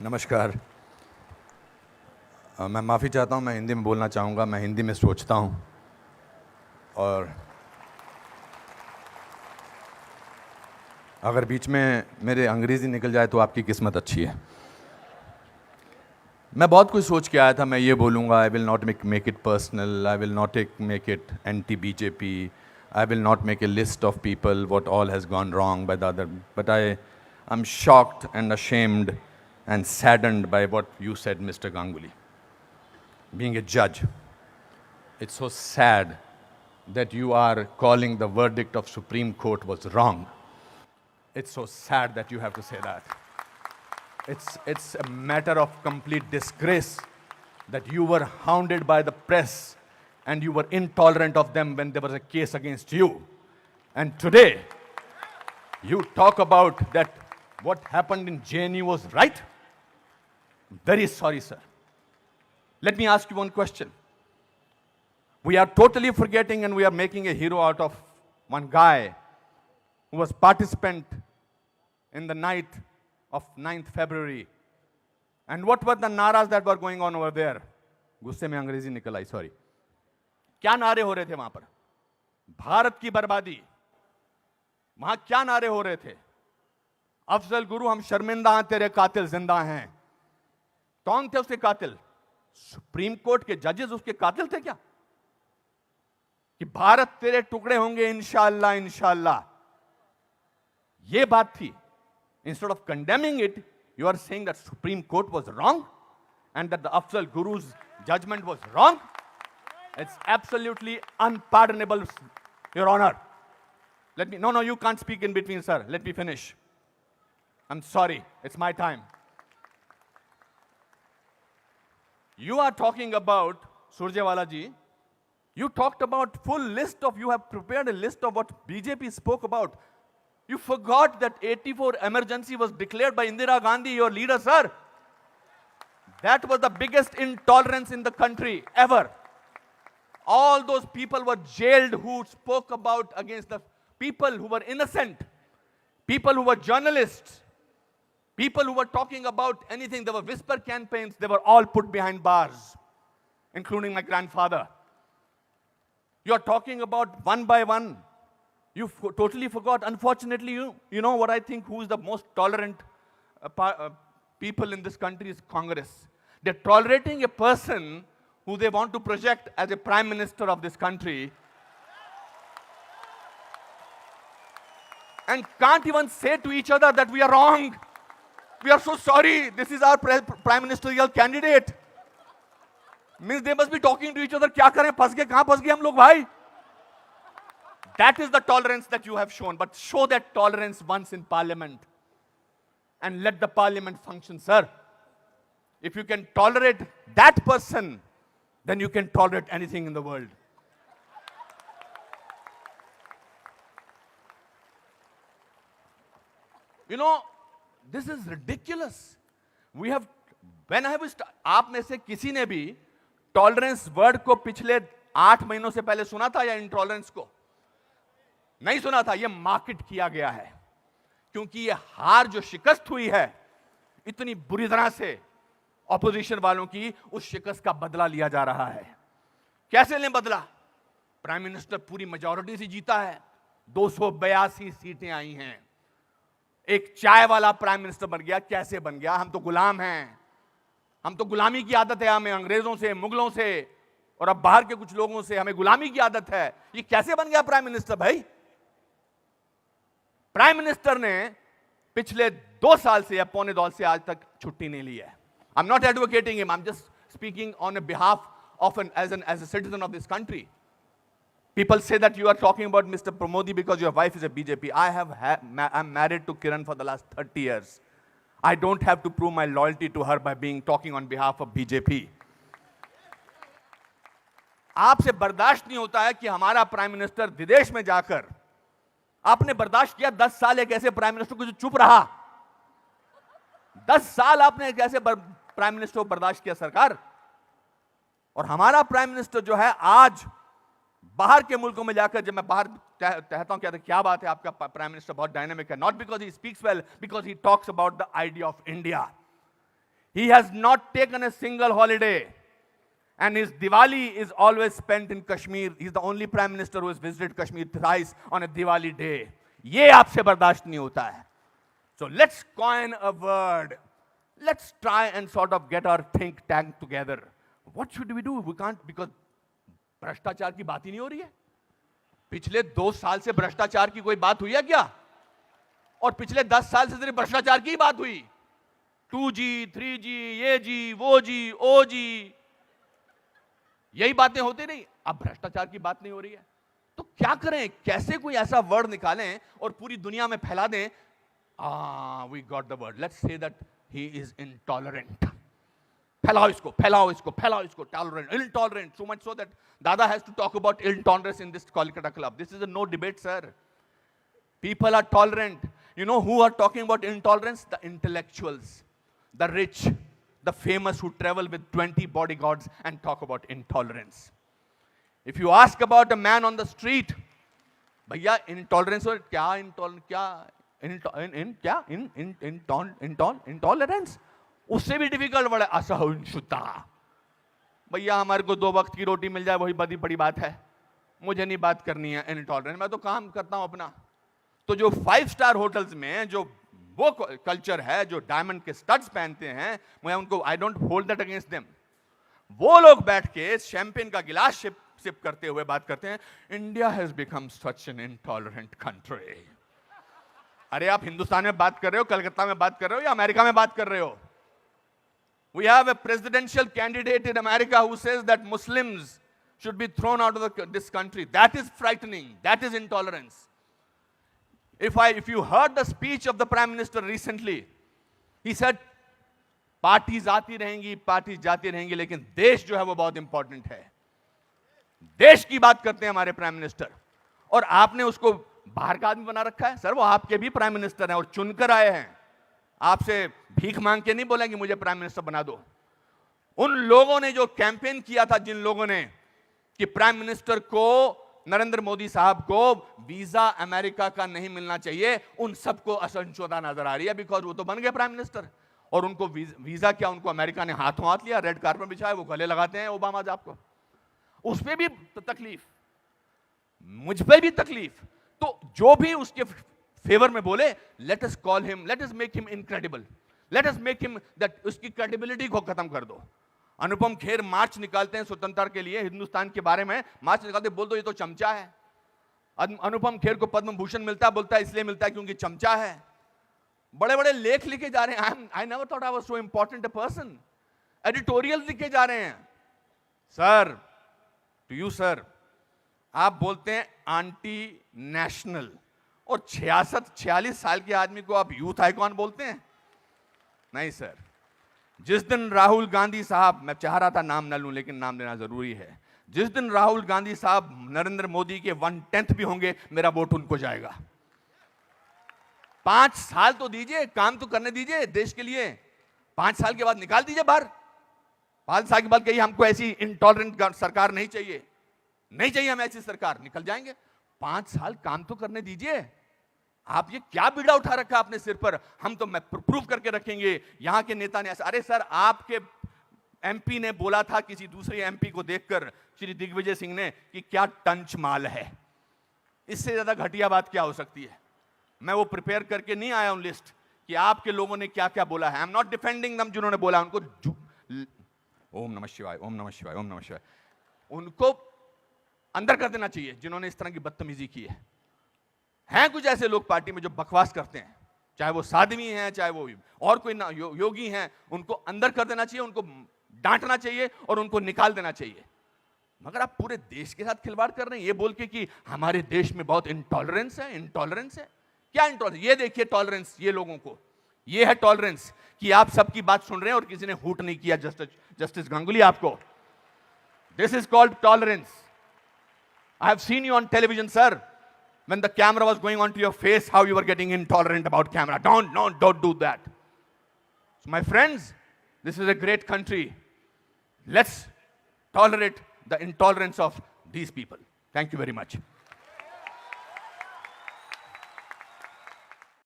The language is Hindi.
नमस्कार। मैं माफ़ी चाहता हूँ, मैं हिंदी में बोलना चाहूँगा। मैं हिंदी में सोचता हूँ और अगर बीच में मेरे अंग्रेज़ी निकल जाए तो आपकी किस्मत अच्छी है। मैं बहुत कुछ सोच के आया था। मैं ये बोलूँगा, I will not make it personal, I will not make it anti BJP, I will not make a list of people what all has gone wrong by the other, but I am shocked and ashamed and saddened by what you said, Mr. Ganguly. Being a judge, it's so sad that you are calling the verdict of Supreme Court was wrong. It's so sad that you have to say that. It's a matter of complete disgrace that you were hounded by the press and you were intolerant of them when there was a case against you. And today, you talk about that what happened in JNU was right? Very sorry, sir. Let me ask you one question. We are totally forgetting and we are making a hero out of one guy who was participant in the night of 9th February. And what were the naras that were going on over there? गुस्से में अंग्रेजी निकल आई, सॉरी। क्या नारे हो रहे थे वहां पर? भारत की बर्बादी। वहां क्या नारे हो रहे थे? अफजल गुरु, हम शर्मिंदा हैं, तेरे कातिल जिंदा हैं। कौन थे उसके कातिल? सुप्रीम कोर्ट के जजेस उसके कातिल थे क्या? कि भारत तेरे टुकड़े होंगे इंशाअल्लाह इंशाअल्लाह, ये बात थी। Instead of condemning it, you are saying that Supreme Court was wrong and that the Afzal Guru's judgment was wrong. It's absolutely unpardonable, Your Honor. No, you can't speak in between, sir. Let me finish. I'm sorry. It's my time. You are talking about, Surjewala ji, you talked about full list of, you have prepared a list of what BJP spoke about. You forgot that 84 emergency was declared by Indira Gandhi, your leader, sir. That was the biggest intolerance in the country ever. All those people were jailed who spoke about against the people who were innocent, people who were journalists, people who were talking about anything. There were whisper campaigns. They were all put behind bars, including my grandfather. You are talking about one by one. You totally forgot. Unfortunately, you know what I think, who is the most tolerant people in this country is Congress. They're tolerating a person who they want to project as a prime minister of this country and can't even say to each other that we are wrong. We are so sorry. This is our prime ministerial candidate. Means they must be talking to each other. क्या करें? फंस गए, कहां फंस गए हम लोग भाई? That is the tolerance that you have shown. But show that tolerance once in parliament and let the parliament function, sir. If you can tolerate that person, then you can tolerate anything in the world. You know, this is ridiculous. We have, when I was, आप में से किसी ने भी टॉलरेंस वर्ड को पिछले 8 महीनों से पहले सुना था या इंटॉलरेंस को? नहीं सुना था। ये मार्केट किया गया है क्योंकि ये हार जो शिकस्त हुई है इतनी बुरी तरह से ऑपोजिशन वालों की, उस शिकस्त का बदला लिया जा रहा है। कैसे लें बदला? प्राइम मिनिस्टर पूरी मेजॉरिटी से जीता है, 282 सीटें आई हैं। एक चाय वाला प्राइम मिनिस्टर बन गया। कैसे बन गया? हम तो गुलाम हैं, हम तो गुलामी की आदत है, हमें अंग्रेजों से, मुगलों से और अब बाहर के कुछ लोगों से हमें गुलामी की आदत है। ये कैसे बन गया प्राइम मिनिस्टर भाई? प्राइम मिनिस्टर ने पिछले 2 साल से या पौने 2 से आज तक छुट्टी नहीं ली है। I am not advocating him, I am just speaking on behalf of as a citizen of this country. People say that you are talking about Mr. Pramodi because your wife is a BJP. I'm married to Kiran for the last 30 years. I don't have to prove my loyalty to her by talking on behalf of BJP. आपसे बर्दाश्त नहीं होता है कि हमारा प्राइम मिनिस्टर विदेश में जाकर, आपने बर्दाश्त किया 10 साल एक ऐसे प्राइम मिनिस्टर को जो चुप रहा। 10 साल आपने एक ऐसे प्राइम मिनिस्टर को बर्दाश्त किया सरकार, और हमारा प्राइम मिनिस्टर जो है आज बाहर के मुल्कों में जाकर, जब मैं बाहर कहता हूं क्या बात है आपका प्राइम मिनिस्टर बहुत डायनामिक है, not because he speaks well, because he talks about the idea of India. He has not taken a single holiday. And his Diwali is always spent in Kashmir. He's the only prime minister who has visited Kashmir thrice on a Diwali day. ये आपसे बर्दाश्त नहीं होता है. So let's coin a word. Let's try and sort of get our think tank together. What should we do? We can't, because भ्रष्टाचार की बात ही नहीं हो रही है. पिछले 2 साल से भ्रष्टाचार की कोई बात हुई है क्या? और पिछले 10 साल से सिर्फ भ्रष्टाचार की बात हुई. 2G, 3G, ये जी, वो जी, ओ जी, यही बातें होती नहीं. अब भ्रष्टाचार की बात नहीं हो रही है. तो क्या करें? कैसे कोई ऐसा वर्ड निकालें और पूरी दुनिया में फैला दें? We got the word. Let's say that he is intolerant. फैलाओ इसको, फैलाओ इसको, फैलाओ इसको. Tolerant, intolerant. So much so that Dada has to talk about intolerance in this Kolkata club. This is a no debate, sir. People are tolerant. You know who are talking about intolerance? The intellectuals, the rich, the famous who travel with 20 bodyguards and talk about intolerance. If you ask about a man on the street, भैया intolerance और क्या intolerance, उससे भी डिफिकल्ट वर्ड है असहिष्णुता. भैया हमारे को 2 वक्त की रोटी मिल जाए वही बड़ी बात है. मुझे नहीं बात करनी है इनटॉलरेंस. मैं तो काम करता हूं अपना. तो जो 5 स्टार होटल्स में जो वो कल्चर है, जो डायमंड के स्टड्स पहनते हैं, मैं उनको I don't hold that against them. वो लोग बैठ के शैंपेन का गिलास सिप करते हुए बात करते हैं, India has become such an intolerant country. अरे आप हिंदुस्तान में बात कर रहे हो, कलकत्ता में बात कर रहे हो या अमेरिका में बात कर रहे हो? We have a presidential candidate in America who says that Muslims should be thrown out of this country. That is frightening. That is intolerance. If you heard the speech of the Prime Minister recently, he said, parties आती रहेंगी, पार्टीज जाती रहेंगी, लेकिन देश जो है वो बहुत इंपॉर्टेंट है. देश की बात करते हैं हमारे प्राइम मिनिस्टर, और आपने उसको बाहर का आदमी बना रखा है. सर वो आपके भी प्राइम मिनिस्टर हैं और चुनकर आए हैं. आपसे भीख मांग के नहीं बोलेंगे मुझे प्राइम मिनिस्टर बना दो. उन लोगों ने जो कैंपेन किया था, जिन लोगों ने कि प्राइम मिनिस्टर को, नरेंद्र मोदी साहब को वीजा अमेरिका का नहीं मिलना चाहिए, उन सबको असहिष्णुता नजर आ रही है. बिकॉज वो तो बन गए प्राइम मिनिस्टर और उनको वीजा क्या, उनको अमेरिका ने हाथों हाथ लिया, रेड कार्पेट बिछाया, वो गले लगाते हैं ओबामा साहब को. उस पर भी तकलीफ, मुझ पर भी तकलीफ. तो जो भी उसके फेवर में बोले, let us call him, let us make him incredible, let us make him that, उसकी क्रेडिबिलिटी को खत्म कर दो. अनुपम खेर मार्च निकालते हैं स्वतंत्रता के लिए, हिंदुस्तान के बारे में मार्च निकालते, बोल दो ये तो चमचा है. अनुपम खेर को पद्म भूषण मिलता है, बोलता है इसलिए मिलता है क्योंकि चमचा है. बड़े बड़े लेख लिखे जा रहे हैं. I never thought I was so important a person. Editorial लिखे जा रहे हैं. सर, टू यू सर, आप बोलते हैं एंटी नेशनल, और 46 साल के आदमी को आप यूथ आइकॉन बोलते हैं? नहीं सर. जिस दिन राहुल गांधी साहब, मैं चाह रहा था नाम न लूं लेकिन नाम लेना जरूरी है, जिस दिन राहुल गांधी साहब नरेंद्र मोदी के 1/10 भी होंगे, मेरा वोट उनको जाएगा. 5 साल तो दीजिए, काम तो करने दीजिए देश के लिए. 5 साल के बाद निकाल दीजिए बाहर. 5 साल के बाद कहिए हमको ऐसी इंटॉलरेंट सरकार नहीं चाहिए, नहीं चाहिए हमें ऐसी सरकार, निकल जाएंगे. 5 साल काम तो करने दीजिए. आप ये क्या बीड़ा उठा रखा अपने सिर पर, हम तो मैं प्रूव करके रखेंगे, यहां के नेता ने ऐसा. अरे सर, आपके एमपी ने बोला था किसी दूसरे एमपी को देखकर, श्री दिग्विजय सिंह ने, कि क्या टंच माल है. इससे ज्यादा घटिया बात क्या हो सकती है. मैं वो प्रिपेयर करके नहीं आया हूं लिस्ट कि आपके लोगों ने क्या क्या बोला है. आई एम नॉट डिफेंडिंग दम, जिन्होंने बोला उनको ओम नमः शिवाय, ओम नमः शिवाय, ओम नमः शिवाय, उनको अंदर कर देना चाहिए जिन्होंने इस तरह की बदतमीजी की है. हैं कुछ ऐसे लोग पार्टी में जो बकवास करते हैं, चाहे वो साध्वी हैं, चाहे वो और कोई ना योगी हैं, उनको अंदर कर देना चाहिए, उनको डांटना चाहिए और उनको निकाल देना चाहिए. मगर आप पूरे देश के साथ खिलवाड़ कर रहे हैं ये बोल के कि हमारे देश में बहुत इंटॉलरेंस है. इंटॉलरेंस है क्या? इंटॉलरेंस ये देखिए, टॉलरेंस ये लोगों को, ये है टॉलरेंस कि आप सबकी बात सुन रहे हैं और किसी ने हूट नहीं किया. जस्टिस गांगुली, आपको this is called tolerance. I have seen you on television, sir, when the camera was going on to your face, how you were getting intolerant about camera. Don't do that. So my friends, this is a great country. Let's tolerate the intolerance of these people. Thank you very much.